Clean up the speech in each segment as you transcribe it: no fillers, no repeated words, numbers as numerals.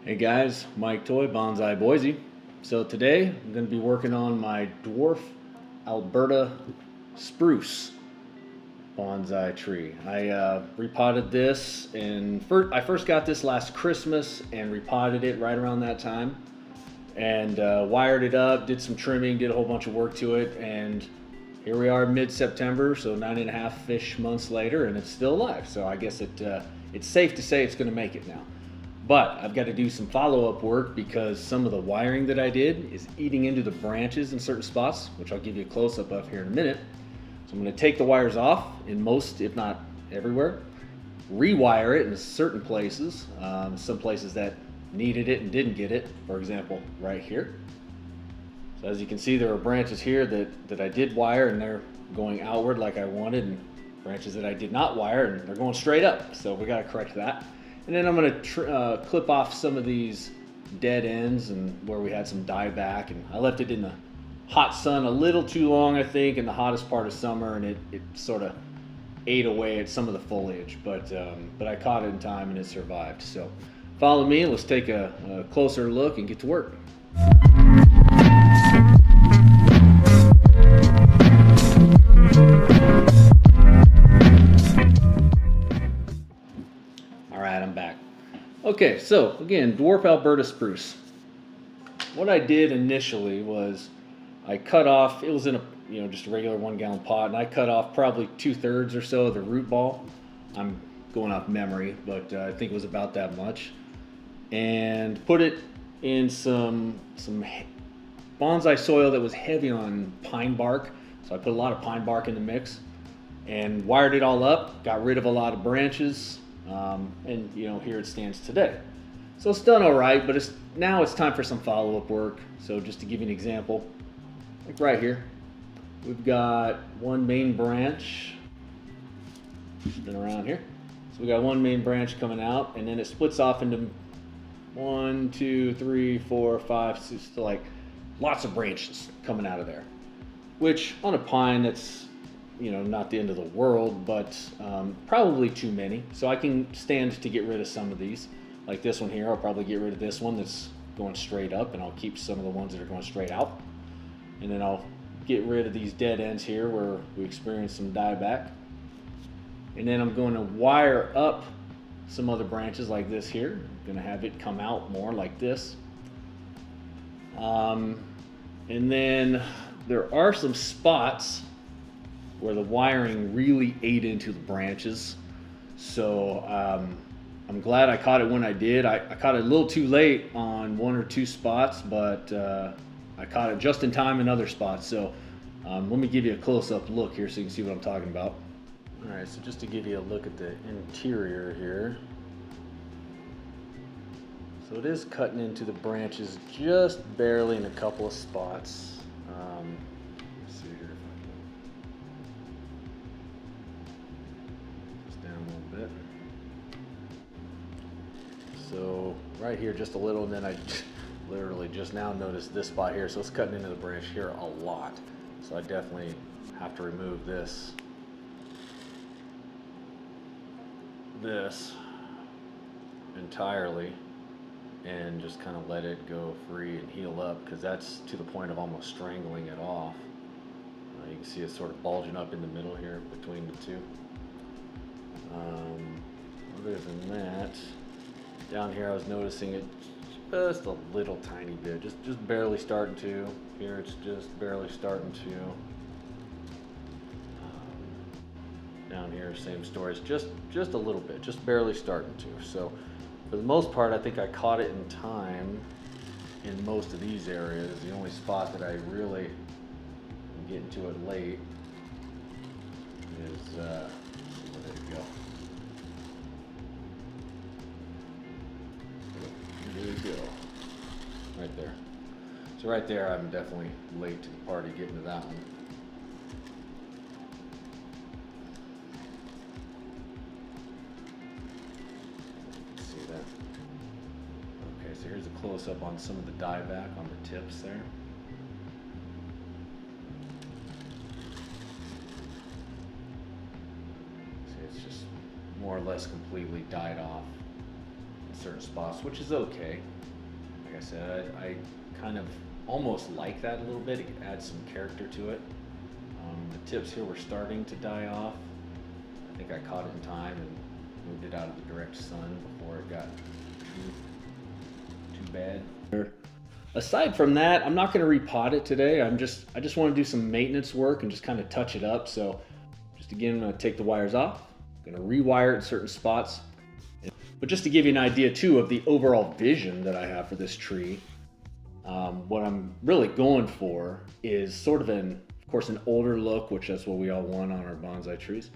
Hey guys, Mike Toy, Bonsai Boise. So today I'm going to be working on my Dwarf Alberta Spruce bonsai tree. I repotted this, and I first got this last Christmas and repotted it right around that time, and wired it up, did some trimming, did a whole bunch of work to it, and here we are mid-September, so 9.5-ish months later, and it's still alive. So I guess it's safe to say it's going to make it now. But I've got to do some follow-up work because some of the wiring that I did is eating into the branches in certain spots, which I'll give you a close-up of here in a minute. So I'm going to take the wires off in most, if not everywhere, rewire it in certain places, some places that needed it and didn't get it, for example, right here. So as you can see, there are branches here that I did wire and they're going outward like I wanted, and branches that I did not wire and they're going straight up. So we got to correct that. And then I'm going to clip off some of these dead ends and where we had some dieback, and I left it in the hot sun a little too long, I think, in the hottest part of summer, and it sort of ate away at some of the foliage, but I caught it in time and it survived. So follow me, let's take a closer look and get to work. I'm back. Okay, so again, Dwarf Alberta Spruce. What I did initially was I cut off, it was in a just a regular 1-gallon pot, and I cut off probably 2/3 or so of the root ball. I'm going off memory, but I think it was about that much. And put it in some bonsai soil that was heavy on pine bark. So I put a lot of pine bark in the mix and wired it all up, got rid of a lot of branches. And here it stands today. So it's done all right, but now it's time for some follow-up work. So just to give you an example, like right here, we've got one main branch, spin around here. So we got one main branch coming out, and then it splits off into 1, 2, 3, 4, 5, 6, to like lots of branches coming out of there, which on a pine, that's not the end of the world, but probably too many. So I can stand to get rid of some of these. Like this one here, I'll probably get rid of this one that's going straight up, and I'll keep some of the ones that are going straight out. And then I'll get rid of these dead ends here where we experience some dieback. And then I'm going to wire up some other branches like this here. I'm going to have it come out more like this. And then there are some spots where the wiring really ate into the branches. So I'm glad I caught it when I did. I caught it a little too late on 1 or 2 spots, but I caught it just in time in other spots. So let me give you a close-up look here so you can see what I'm talking about. All right, so just to give you a look at the interior here. So it is cutting into the branches just barely in a couple of spots. Let's see here. Bit. So right here just a little, and then I literally just now noticed this spot here, so it's cutting into the branch here a lot. So I definitely have to remove this entirely and just kind of let it go free and heal up, because that's to the point of almost strangling it off. You can see it sort of bulging up in the middle here between the two. Other than that, down here I was noticing it just a little tiny bit, just barely starting to. Here it's just barely starting to. Down here, same story. It's just a little bit, just barely starting to. So for the most part, I think I caught it in time in most of these areas. The only spot that I really am getting to it late is there you go. There we go. Right there. So right there, I'm definitely late to the party getting to that one. See that? Okay, so here's a close-up on some of the dieback on the tips there. See, it's just more or less completely died off. certain spots, which is okay. Like I said, I kind of almost like that a little bit. It adds some character to it. The tips here were starting to die off. I think I caught it in time and moved it out of the direct sun before it got too bad. Aside from that, I'm not going to repot it today. I just want to do some maintenance work and just kind of touch it up. So just again, I'm going to take the wires off. I'm going to rewire it in certain spots. But just to give you an idea too of the overall vision that I have for this tree, what I'm really going for is sort of of course, an older look, which that's what we all want on our bonsai trees.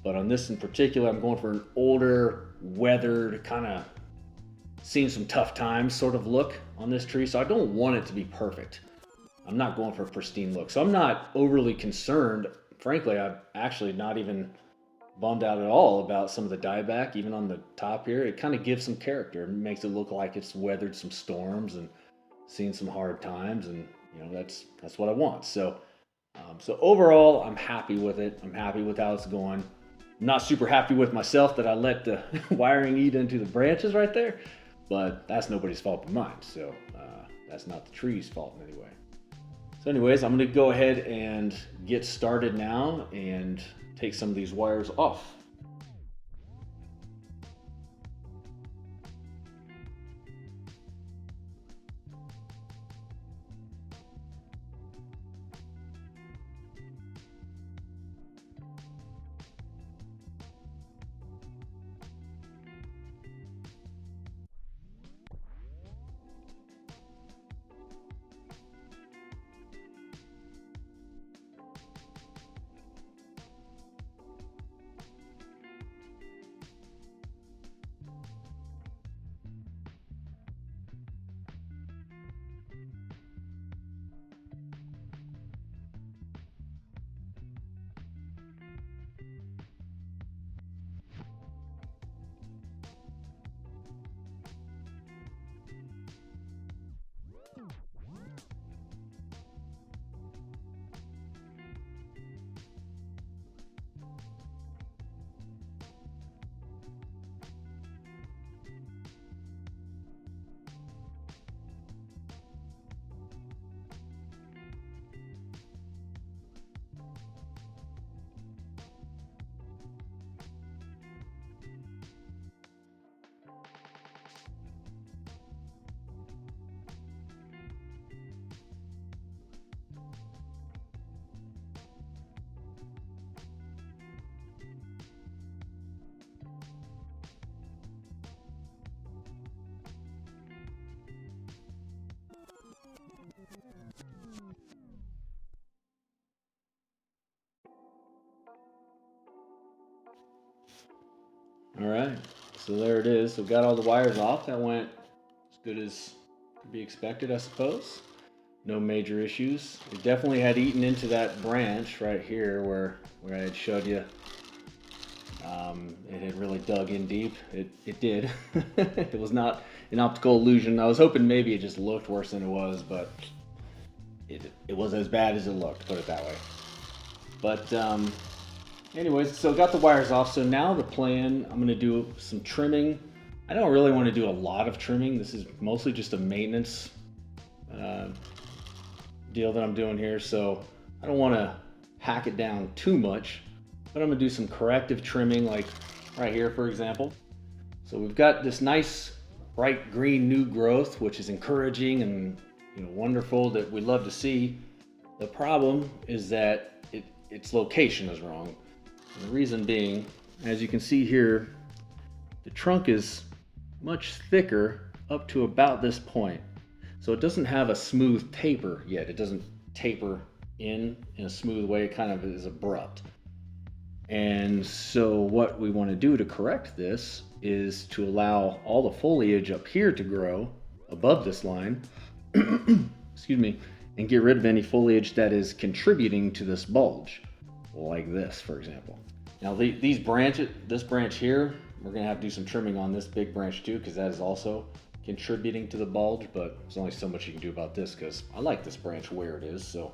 But on this in particular, I'm going for an older, weathered, kind of seen some tough times sort of look on this tree. So I don't want it to be perfect. I'm not going for a pristine look. So I'm not overly concerned. Frankly, I'm actually not even bummed out at all about some of the dieback, even on the top here. It kind of gives some character. It makes it look like it's weathered some storms and seen some hard times, and you know, that's what I want. So so overall, I'm happy with it. I'm happy with how it's going. I'm not super happy with myself that I let the wiring eat into the branches right there, but that's nobody's fault but mine. So that's not the tree's fault in any way. So anyways, I'm going to go ahead and get started now and take some of these wires off. All right, so there it is. So got all the wires off. That went as good as could be expected, I suppose. No major issues. It definitely had eaten into that branch right here where I had showed you. It had really dug in deep. It did. It was not an optical illusion. I was hoping maybe it just looked worse than it was, but it was as bad as it looked, put it that way. But anyways, so got the wires off. So now the plan, I'm going to do some trimming. I don't really want to do a lot of trimming. This is mostly just a maintenance deal that I'm doing here. So I don't want to hack it down too much, but I'm going to do some corrective trimming, like right here, for example. So we've got this nice bright green new growth, which is encouraging and wonderful, that we love to see. The problem is that its location is wrong. And the reason being, as you can see here, the trunk is much thicker up to about this point. So it doesn't have a smooth taper yet. It doesn't taper in a smooth way. It kind of is abrupt. And so what we want to do to correct this is to allow all the foliage up here to grow above this line, excuse me, and get rid of any foliage that is contributing to this bulge, like this, for example. Now these branches, this branch here, we're gonna have to do some trimming on this big branch too, because that is also contributing to the bulge, but there's only so much you can do about this, because I like this branch where it is. So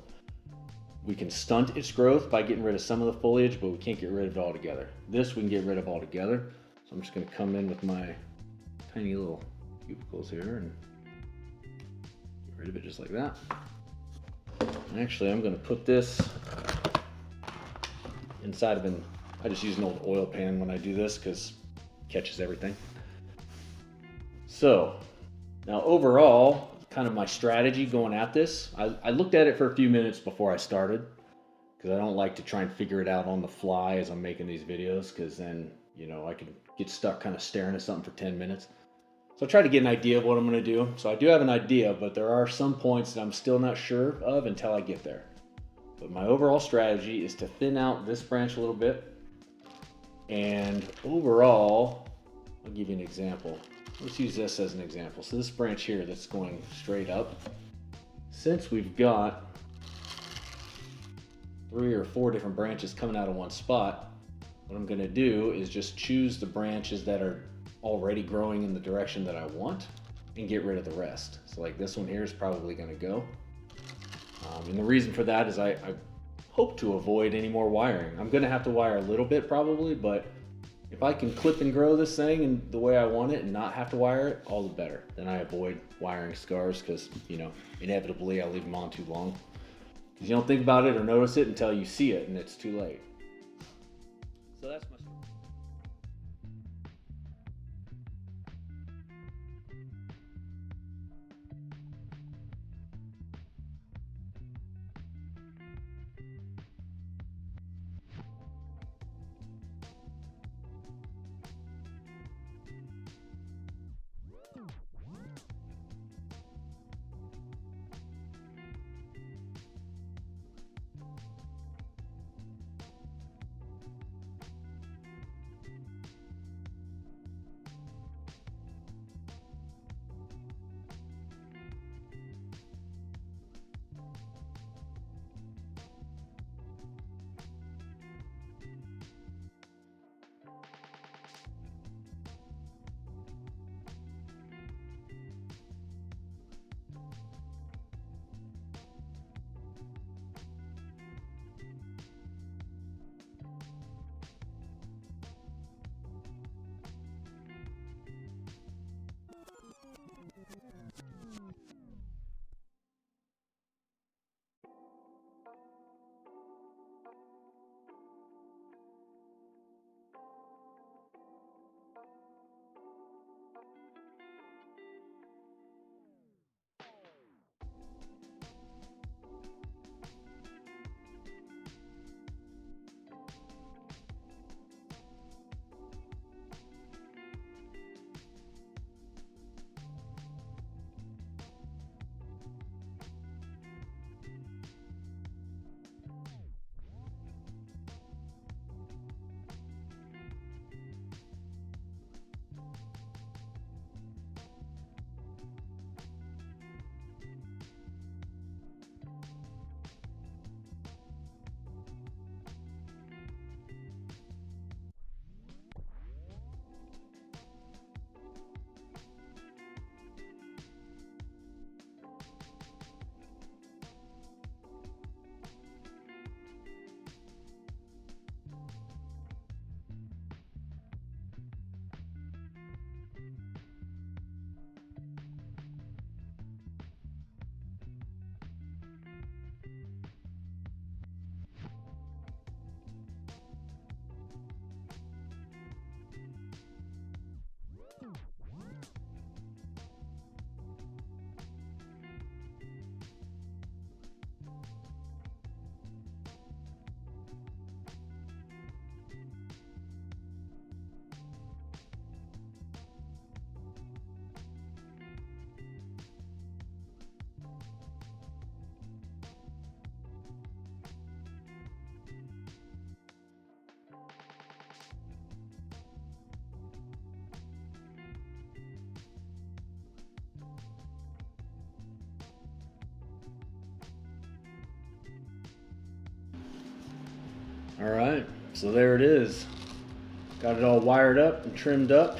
we can stunt its growth by getting rid of some of the foliage, but we can't get rid of it altogether. This we can get rid of altogether. So I'm just gonna come in with my tiny little cubicles here and get rid of it just like that. And actually, I'm going to put this inside of I just use an old oil pan when I do this because it catches everything. So now overall, kind of my strategy going at this, I looked at it for a few minutes before I started because I don't like to try and figure it out on the fly as I'm making these videos, because then, you know, I can get stuck kind of staring at something for 10 minutes. So I try to get an idea of what I'm going to do. So I do have an idea, but there are some points that I'm still not sure of until I get there. But my overall strategy is to thin out this branch a little bit. And overall, I'll give you an example. Let's use this as an example. So this branch here that's going straight up, since we've got 3 or 4 different branches coming out of one spot, what I'm going to do is just choose the branches that are already growing in the direction that I want and get rid of the rest. So like this one here is probably going to go. And the reason for that is I hope to avoid any more wiring. I'm going to have to wire a little bit probably, but if I can clip and grow this thing in the way I want it and not have to wire it, all the better. Then I avoid wiring scars because, you know, inevitably I leave them on too long. Because you don't think about it or notice it until you see it and it's too late. So that's my story. All right, so there it is. Got it all wired up and trimmed up.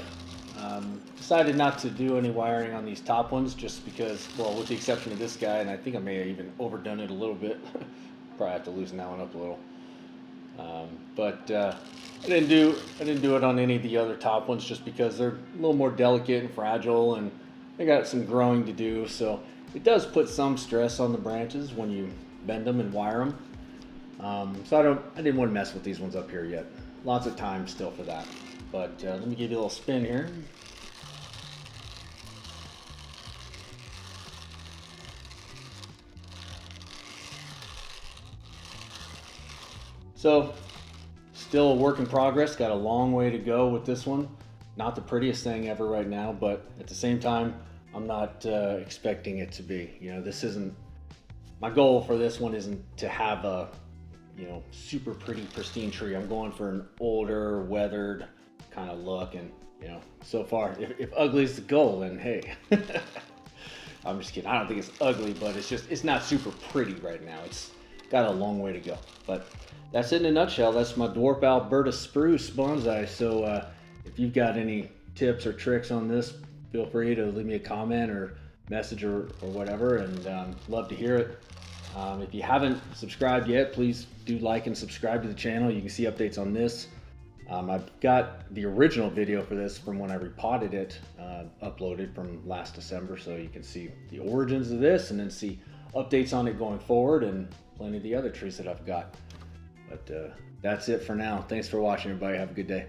Decided not to do any wiring on these top ones just because, well, with the exception of this guy, and I think I may have even overdone it a little bit. Probably have to loosen that one up a little. I didn't do it on any of the other top ones just because they're a little more delicate and fragile, and they got some growing to do. So it does put some stress on the branches when you bend them and wire them. So I didn't want to mess with these ones up here yet. Lots of time still for that. But let me give you a little spin here. So still a work in progress. Got a long way to go with this one. Not the prettiest thing ever right now, but at the same time, I'm not expecting it to be. You know, this isn't, my goal for this one isn't to have a, you know, super pretty pristine tree. I'm going for an older, weathered kind of look, and you know, so far, if ugly is the goal, then hey. I'm just kidding. I don't think it's ugly, but it's not super pretty right now. It's got a long way to go. But that's it in a nutshell. That's my Dwarf Alberta Spruce Bonsai. So if you've got any tips or tricks on this, feel free to leave me a comment or message or whatever, and love to hear it. If you haven't subscribed yet, please do like and subscribe to the channel. You can see updates on this. I've got the original video for this from when I repotted it uploaded from last December, so you can see the origins of this and then see updates on it going forward and plenty of the other trees that I've got. But that's it for now. Thanks for watching, everybody. Have a good day.